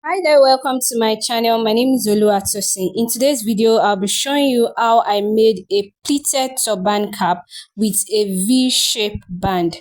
Hi there, welcome to my channel. My name is Olu Atosin. In today's video, I'll be showing you how I made a pleated turban cap with a V-shaped band.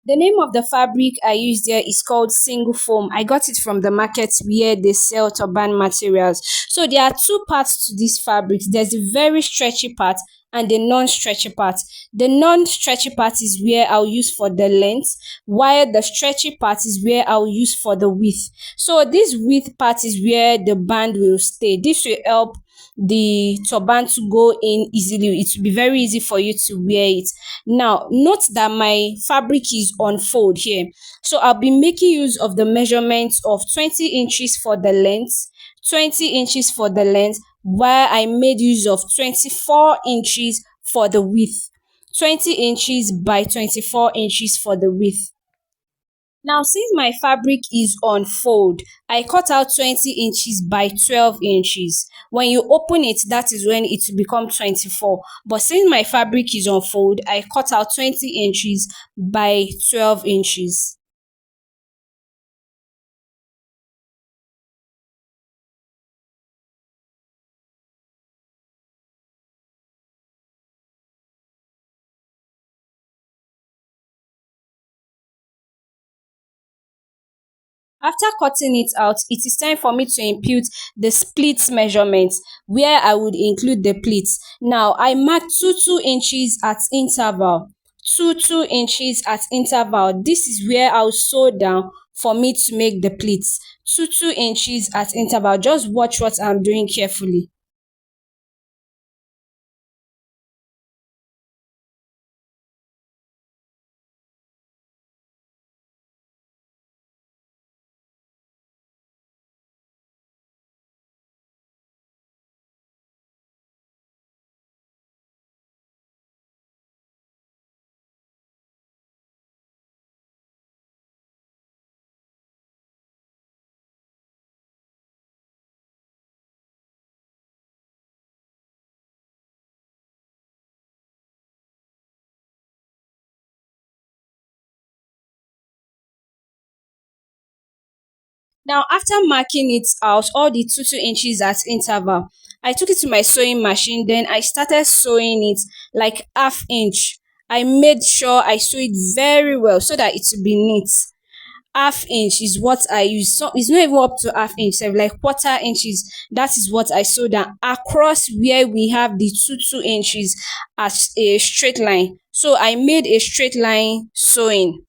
The name of the fabric I used there is called single foam. I got it from the market where they sell turban materials. So there are two parts to this fabric. There's the very stretchy part and the non-stretchy part. The non-stretchy part is where I'll use for the length, while the stretchy part is where I'll use for the width. So this width part is where the band will stay. This will help the turban to go in easily. It will be very easy for you to wear it. Now, note that my fabric is on fold here. So I'll be making use of the measurements of 20 inches for the length, 20 inches for the length, while I made use of 24 inches for the width. 20 inches by 24 inches for the width. Now, since my fabric is on fold, I cut out 20 inches by 12 inches. When you open it, that is when it will become 24. But since my fabric is on fold, I cut out 20 inches by 12 inches. After cutting it out, it is time for me to impute the split measurements where I would include the pleats. Now, I marked 2 inches at interval. 2 inches at interval. This is where I'll sew down for me to make the pleats. 2 inches at interval. Just watch what I'm doing carefully. Now, after marking it out, all the 2 inches at interval, I took it to my sewing machine. Then I started sewing it like half inch. I made sure I sew it very well so that it will be neat. Half inch is what I use. So it's not even up to half inch, sef, like quarter inches. That is what I sewed down across where we have the two inches as a straight line. So I made a straight line sewing.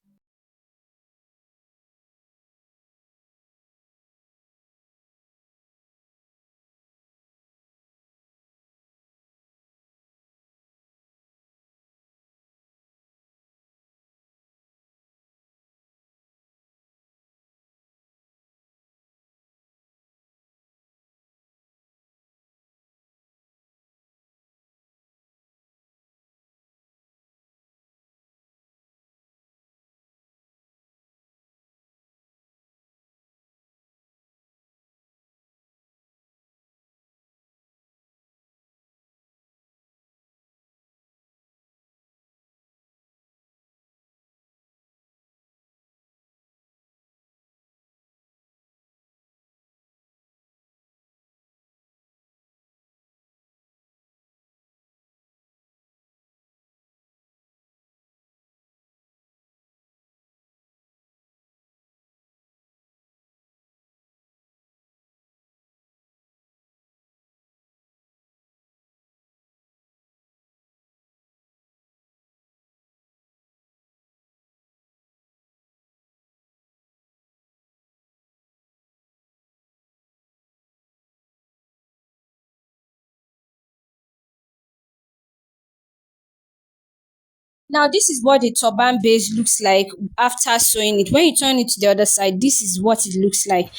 Now, this is what the turban base looks like after sewing it. When you turn it to the other side, this is what it looks like,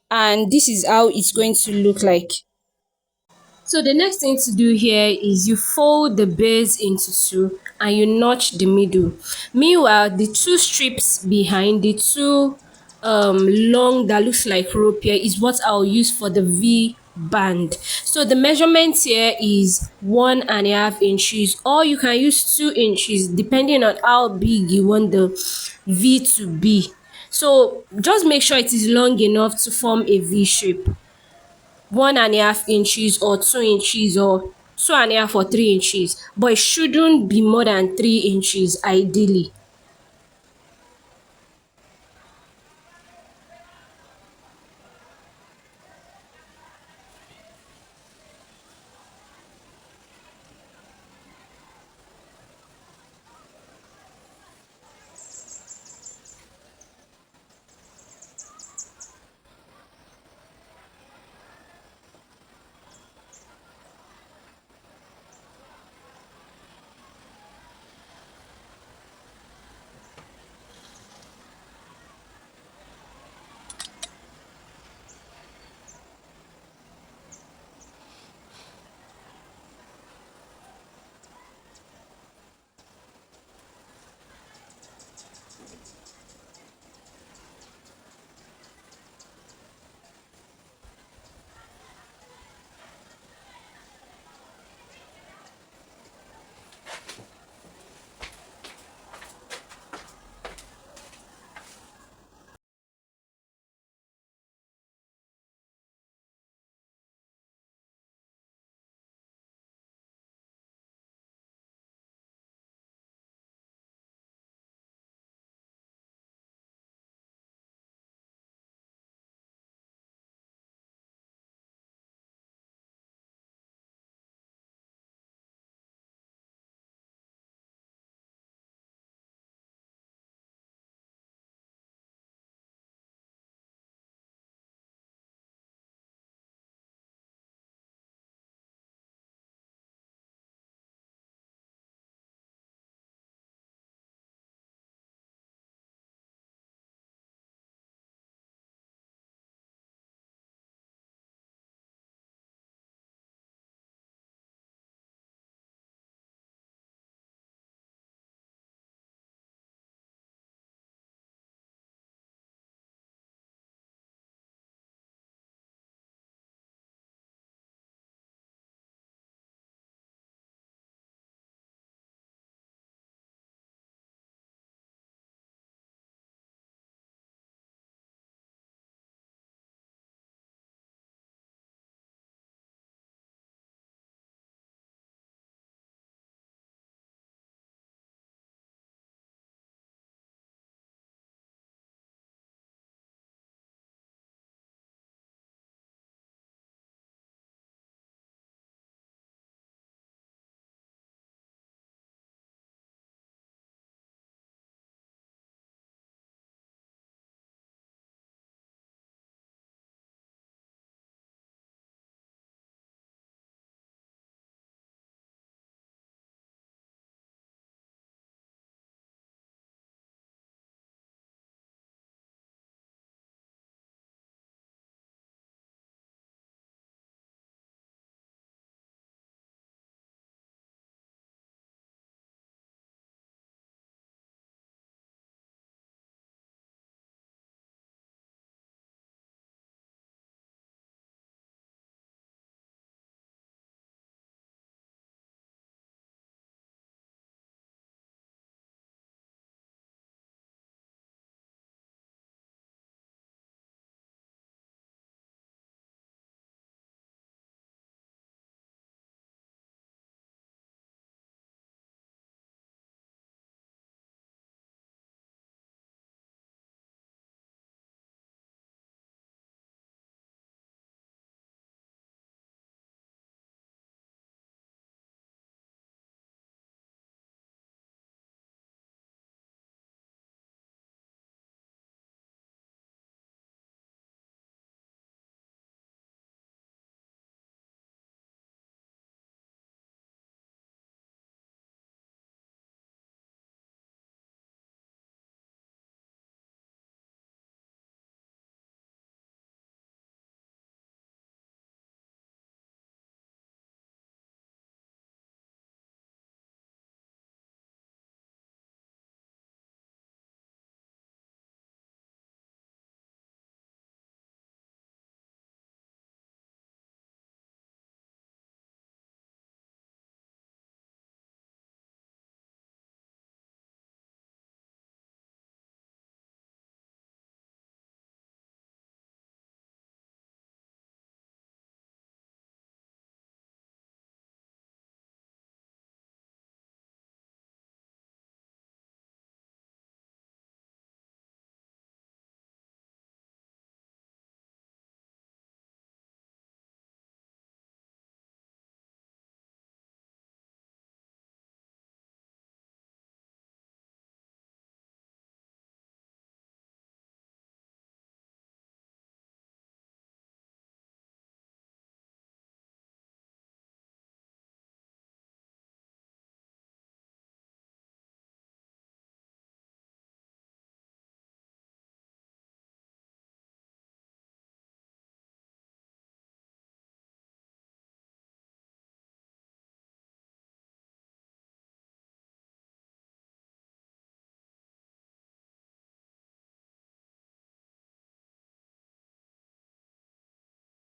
and this is how it's going to look like. So the next thing to do here is you fold the base into two and you notch the middle. Meanwhile, the two strips behind, the two long that looks like rope here, is what I'll use for the V band. So the measurement here is 1.5 inches, or you can use 2 inches depending on how big you want the V to be. So just make sure it is long enough to form a V shape. 1.5 inches or 2 inches or 2.5 or 3 inches, but it shouldn't be more than 3 inches ideally.